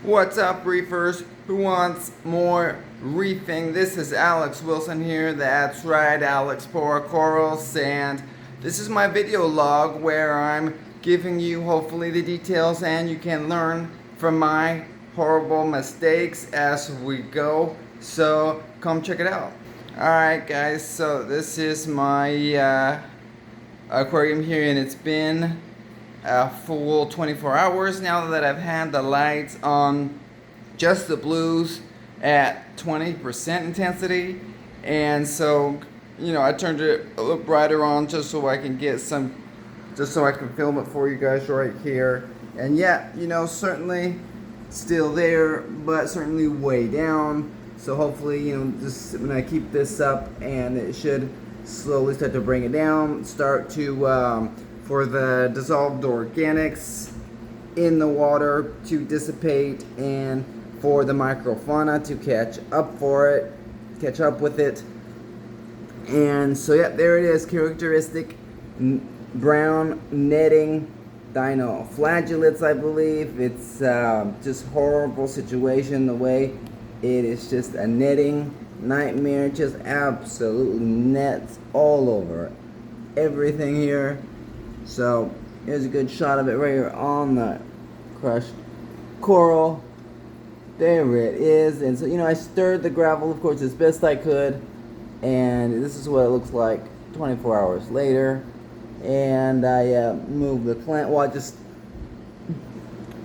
What's up, reefers? Who wants more reefing? This is Alex Wilson here. That's right, Alex for Coral Sand. This is my video log where I'm giving you hopefully the details and you can learn from my horrible mistakes as we go. So come check it out. Alright guys, so this is my aquarium here and it's been a full 24 hours now that I've had the lights on just the blues at 20% intensity, and so I turned it a little brighter on just so I can get some, just so I can film it for you guys right here. And yeah, certainly still there, but certainly way down. So hopefully, just when I keep this up, and it should slowly start to bring it down, start to for the dissolved organics in the water to dissipate, and for the microfauna to catch up with it. And so yeah, there it is, characteristic brown netting dino flagellates, I believe. It's just horrible situation, the way it is just a netting nightmare, just absolutely nets all over everything here. So here's a good shot of it right here on the crushed coral. There it is. And so I stirred the gravel, of course, as best I could, and this is what it looks like 24 hours later. And I moved the clamp. Well, I just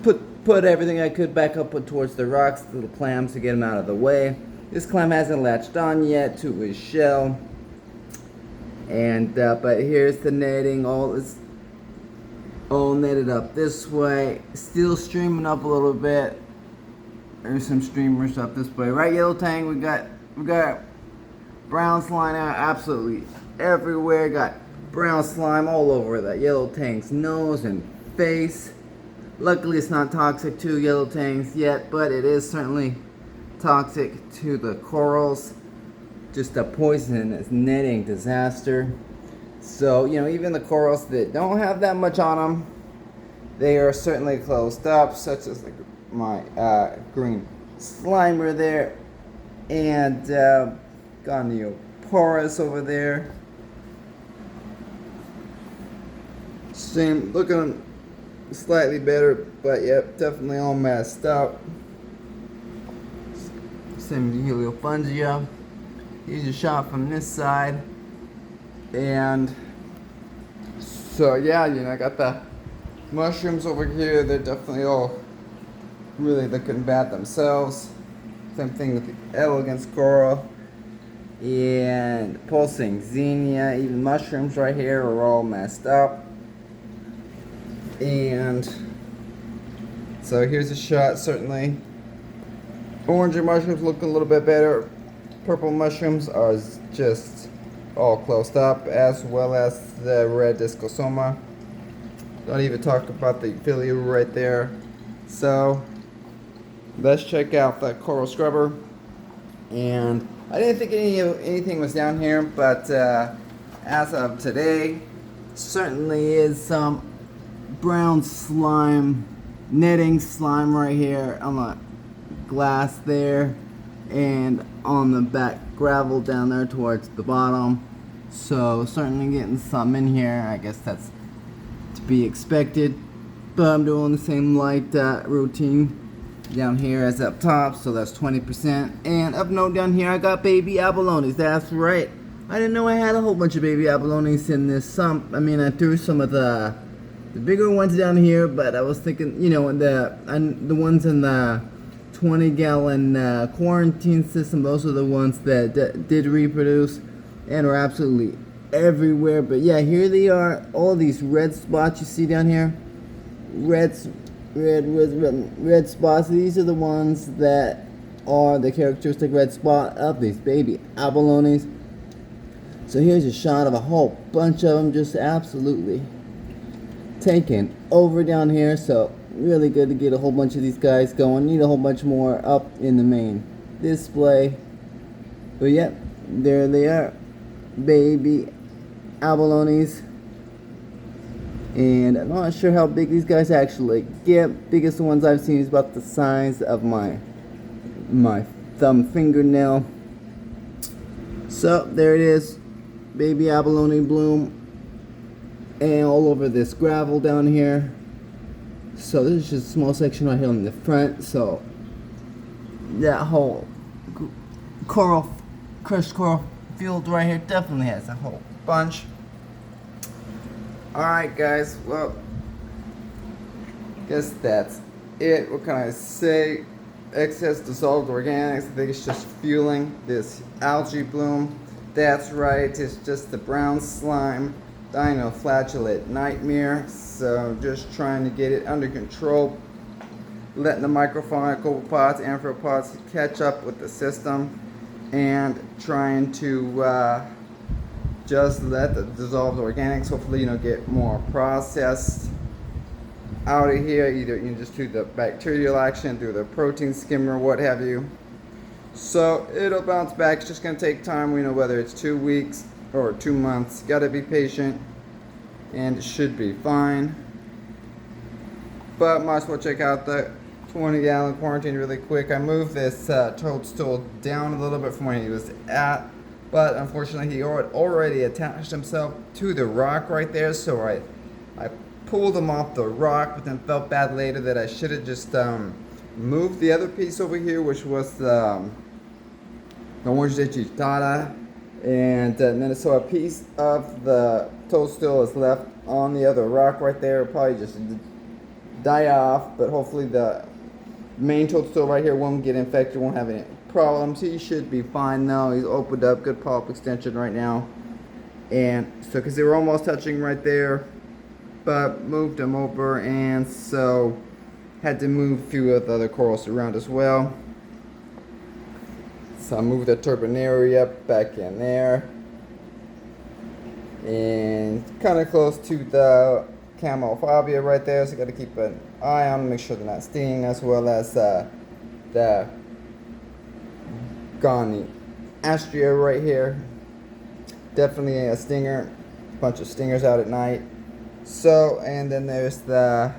put everything I could back up towards the rocks, the clams, to get them out of the way. This clam hasn't latched on yet to his shell, and but here's the netting. All netted up this way, still streaming up a little bit. There's some streamers up this way. Right, yellow tang, we got brown slime out absolutely everywhere. Got brown slime all over that yellow tang's nose and face. Luckily it's not toxic to yellow tangs yet, but it is certainly toxic to the corals. Just a poisonous netting disaster. So even the corals that don't have that much on them, they are certainly closed up, such as my green slimer there, and Gonioporus over there. Same, looking slightly better, but yep, definitely all messed up. Same Heliofungia. Here's a shot from this side. And so yeah, I got the mushrooms over here. They're definitely all really looking bad themselves. Same thing with the elegance coral and pulsing xenia. Even mushrooms right here are all messed up. And so here's a shot. Certainly oranger mushrooms look a little bit better. Purple mushrooms are just all closed up, as well as the red discosoma. Don't even talk about the philia right there. So let's check out the coral scrubber. And I didn't think anything was down here, but as of today, certainly is some brown slime, netting slime right here on the glass there, and on the back gravel down there towards the bottom. So certainly getting some in here. I guess that's to be expected, but I'm doing the same light routine down here as up top, so that's 20%. And up note down here, I got baby abalones. That's right, I didn't know I had a whole bunch of baby abalones in this sump. I mean, I threw some of the bigger ones down here, but I was thinking, the ones in the 20-gallon quarantine system, those are the ones that did reproduce and are absolutely everywhere. But yeah, here they are, all these red spots you see down here. Red spots. These are the ones that are the characteristic red spot of these baby abalones. So here's a shot of a whole bunch of them just absolutely taken over down here. So really good to get a whole bunch of these guys going. Need a whole bunch more up in the main display. But yep, there they are, baby abalones. And I'm not sure how big these guys actually get. Biggest ones I've seen is about the size of my thumb fingernail. So there it is, baby abalone bloom, and all over this gravel down here. So this is just a small section right here on the front. So that whole coral, crushed coral field right here definitely has a whole bunch. Alright guys, well, guess that's it. What can I say? Excess dissolved organics, I think it's just fueling this algae bloom. That's right, it's just the brown slime Dino flagellate nightmare. So just trying to get it under control, letting the microfauna, copepods, amphipods catch up with the system, and trying to just let the dissolved organics hopefully get more processed out of here, either just through the bacterial action, through the protein skimmer, what have you. So it'll bounce back. It's just going to take time. We know whether it's 2 weeks or 2 months. Got to be patient, and it should be fine. But might as well check out the 20-gallon quarantine really quick. I moved this toadstool down a little bit from where he was at, but unfortunately he already attached himself to the rock right there. So I pulled him off the rock, but then felt bad later that I should have just moved the other piece over here, which was the orange de chitada, and then so a piece of the toadstool is left on the other rock right there. It'll probably just die off, but hopefully the main toadstool right here won't get infected, won't have any problems. He should be fine though. He's opened up, good polyp extension right now, and so because they were almost touching right there, but moved them over, and so had to move a few of the other corals around as well. So I moved the turbinaria back in there, and kind of close to the camelphobia right there, so got to keep an eye on them, make sure they're not stinging, as well as the Goni astrea right here, definitely a stinger, bunch of stingers out at night. So, and then there's the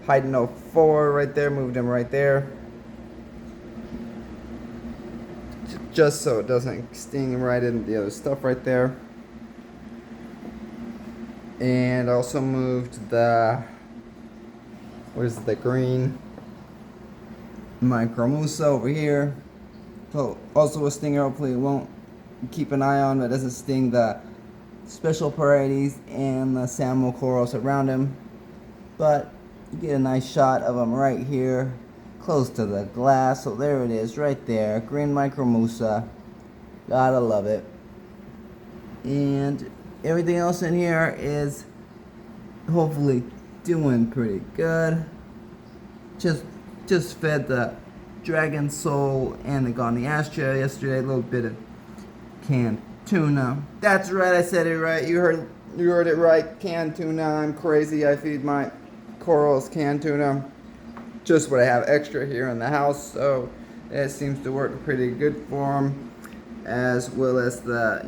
Hydno 4 right there, moved him right there, just so it doesn't sting right in the other stuff right there. And also moved the, where's the green Micromusa over here. So also a stinger, hopefully it won't, keep an eye on it doesn't sting the special varieties and the salmon corals around him. But you get a nice shot of them right here, close to the glass. So there it is, right there, green Micromusa. Gotta love it. And everything else in here is hopefully doing pretty good. Just fed the Dragon Soul and the Goni astrea yesterday. A little bit of canned tuna. That's right, I said it right. You heard it right. Canned tuna. I'm crazy. I feed my corals canned tuna. Just what I have extra here in the house, so it seems to work pretty good for them, as well as the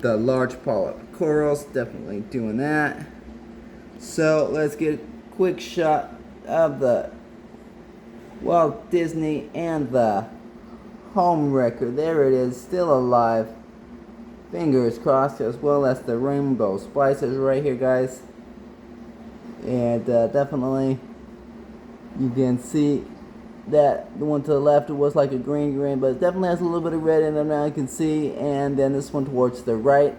the large polyp corals, definitely doing that. So let's get a quick shot of the Walt Disney and the home wrecker. There it is, still alive. Fingers crossed, as well as the rainbow spices right here, guys. And definitely you can see that the one to the left was like a green, but it definitely has a little bit of red in it now, you can see. And then this one towards the right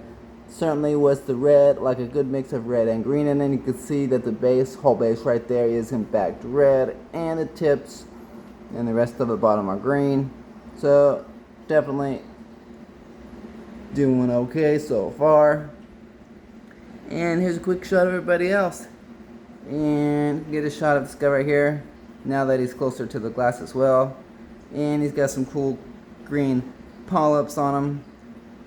certainly was the red, like a good mix of red and green. And then you can see that the whole base right there is in fact red, and the tips and the rest of the bottom are green. So definitely doing okay so far. And here's a quick shot of everybody else, and get a shot of this guy right here now that he's closer to the glass as well. And he's got some cool green polyps on him.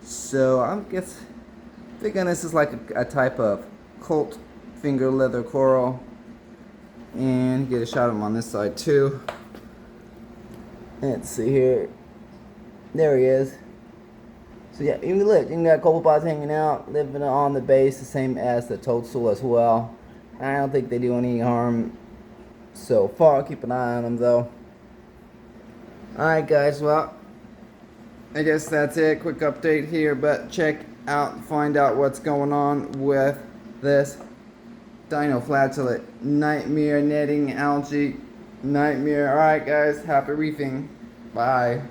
So I'm thinking this is like a type of Colt finger leather coral. And get a shot of him on this side too. Let's see here. There he is. So yeah, you look, you got copepods hanging out, living on the base, the same as the toadstool as well. I don't think they do any harm so far. Keep an eye on them though. Alright guys, well, I guess that's it. Quick update here, but find out what's going on with this Dino flatulent nightmare netting algae nightmare. Alright guys, happy reefing. Bye.